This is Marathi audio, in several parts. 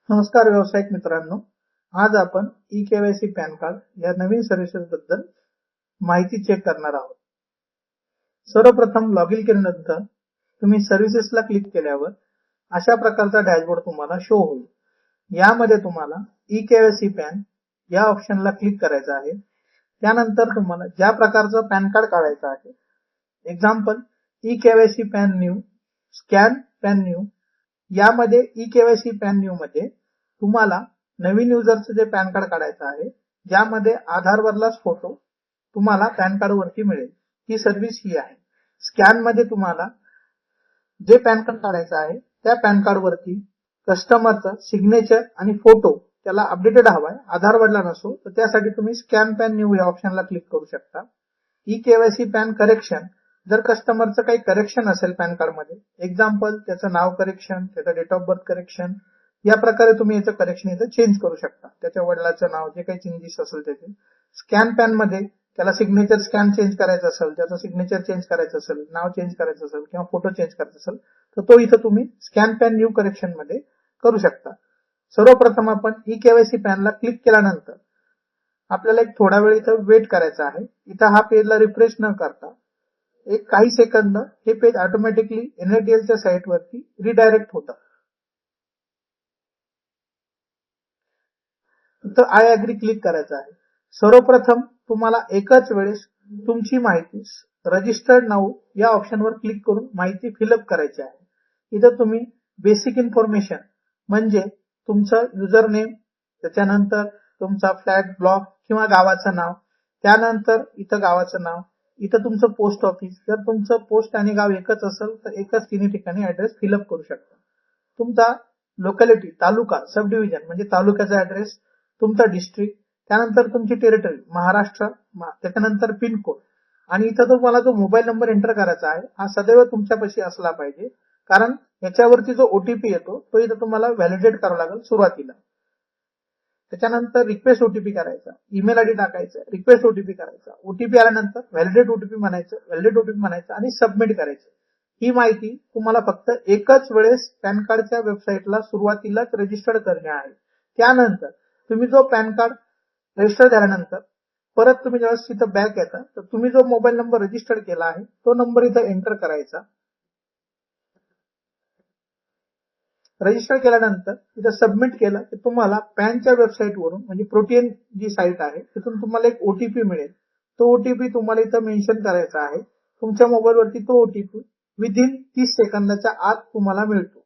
नमस्कार व्यावसायिक मित्रांनो, आज आपण ई-केवायसी पॅन कार्ड या नवीन सर्व्हिसेस बद्दल माहिती चेक करणार आहोत. सर्वप्रथम लॉग इन केल्यानंतर तुम्ही सर्व्हिसेसला क्लिक केल्यावर अशा प्रकारचा डॅशबोर्ड तुम्हाला शो होईल. यामध्ये तुम्हाला ई-केवायसी पॅन या ऑप्शनला क्लिक करायचं आहे. त्यानंतर तुम्हाला ज्या प्रकारचं पॅन कार्ड काढायचं आहे, example e-KYC pan new, scan pan new, यामध्ये ई-केवायसी पॅन न्यू मध्ये तुम्हाला नवीन युजरचं जे पॅन कार्ड काढायचं आहे, ज्यामध्ये आधार वरलाच फोटो तुम्हाला पॅन कार्ड वरती मिळेल. ही सर्व्हिस ही आहे. स्कॅन मध्ये तुम्हाला जे पॅन कार्ड काढायचं आहे त्या पॅन कार्ड वरती कस्टमरचं सिग्नेचर आणि फोटो त्याला अपडेटेड हवाय, आधार वरला नसो, तर त्यासाठी तुम्ही स्कॅन पॅन न्यू या ऑप्शनला क्लिक करू शकता. ई-केवायसी पॅन करेक्शन, जर कस्टमरचं काही करेक्शन असेल पॅन कार्ड मध्ये, एक्झाम्पल त्याचं नाव करेक्शन, त्याचं डेट ऑफ बर्थ करेक्शन, या प्रकारे तुम्ही याचं करेक्शन इथं चेंज करू शकता. त्याच्या वडिलाचं नाव, जे काही चेंजेस असेल त्याचे. स्कॅन पॅन मध्ये त्याला सिग्नेचर स्कॅन चेंज करायचं असेल, त्याचं सिग्नेचर चेंज करायचं असेल, नाव चेंज करायचं असेल किंवा फोटो चेंज करायचा असेल, तर तो इथं तुम्ही स्कॅन पॅन न्यू करेक्शन मध्ये करू शकता. सर्वप्रथम आपण ई-केवायसी पॅनला क्लिक केल्यानंतर आपल्याला एक थोडा वेळ इथं वेट करायचा आहे. इथं हा पेजला रिफ्रेश न करता एक काही सेकंद हे पेज ऑटोमॅटिकली NATLच्या साईटवरती रिडायरेक्ट होतं. तर आय अग्री क्लिक करायचं आहे. सर्वप्रथम तुम्हाला एकच वेळेस तुमची माहिती रजिस्टर्ड नाऊ या ऑप्शनवर क्लिक करून माहिती फिलअप करायची आहे. इथं तुम्ही बेसिक इन्फॉर्मेशन म्हणजे तुमचं युजर नेम, त्याच्यानंतर तुमचा फ्लॅट, ब्लॉक किंवा गावाचं नाव, त्यानंतर इथं गावाचं नाव, इथं तुमचं पोस्ट ऑफिस, जर तुमचं पोस्ट आणि गाव एकच असेल तर एकच तिन्ही ठिकाणी ऍड्रेस फिलअप करू शकता. तुमचा लोकॅलिटी, तालुका, सब डिव्हिजन म्हणजे तालुक्याचा ऍड्रेस, तुमचा डिस्ट्रिक्ट, त्यानंतर तुमची टेरिटरी महाराष्ट्र, त्याच्यानंतर पिनकोड, आणि इथं तुम्हाला जो मोबाईल नंबर एंटर करायचा आहे हा सदैव तुमच्यापाशी असला पाहिजे, कारण याच्यावरती जो ओटीपी येतो तो इथं तुम्हाला व्हॅलिडेट करावा लागेल सुरुवातीला. त्याच्यानंतर रिक्वेस्ट ओटीपी करायचा, ईमेल आयडी टाकायचा, रिक्वेस्ट ओटीपी करायचा, ओटीपी आल्यानंतर व्हॅलिडेट ओटीपी म्हणायचं आणि सबमिट करायचं. ही माहिती तुम्हाला फक्त एकच वेळेस पॅन कार्डच्या वेबसाईटला सुरुवातीलाच रजिस्टर्ड करणे आहे. त्यानंतर तुम्ही जो पॅन कार्ड रजिस्टर झाल्यानंतर परत तुम्ही जेव्हा इथं बॅक येता तर तुम्ही जो मोबाईल नंबर रजिस्टर्ड केला आहे तो नंबर इथं एंटर करायचा. रजिस्टर केल्यानंतर इथं सबमिट केलं की तुम्हाला पॅनच्या वेबसाईटवरून म्हणजे प्रोटीन जी साईट आहे तिथून तुम्हाला एक ओटीपी मिळेल. तो ओटीपी तुम्हाला इथं मेन्शन करायचा आहे. तुमच्या मोबाईलवरती तो ओटीपी विदिन 30 सेकंदाच्या आत तुम्हाला मिळतो.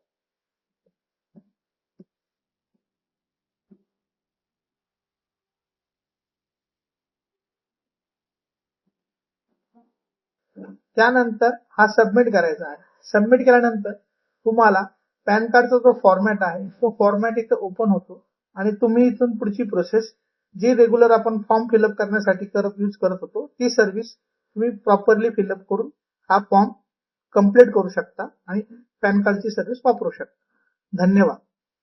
त्यानंतर हा सबमिट करायचा आहे. सबमिट केल्यानंतर तुम्हाला पॅन कार्डचा जो फॉर्मॅट आहे तो फॉर्मॅट इथं ओपन होतो आणि तुम्ही इथून पुढची प्रोसेस जी रेग्युलर आपण फॉर्म फिलअप करण्यासाठी यूज करत होतो ती सर्व्हिस तुम्ही प्रॉपरली फिलअप करून हा फॉर्म कंप्लीट करू शकता आणि पॅन कार्डची सर्व्हिस वापरू शकता. धन्यवाद.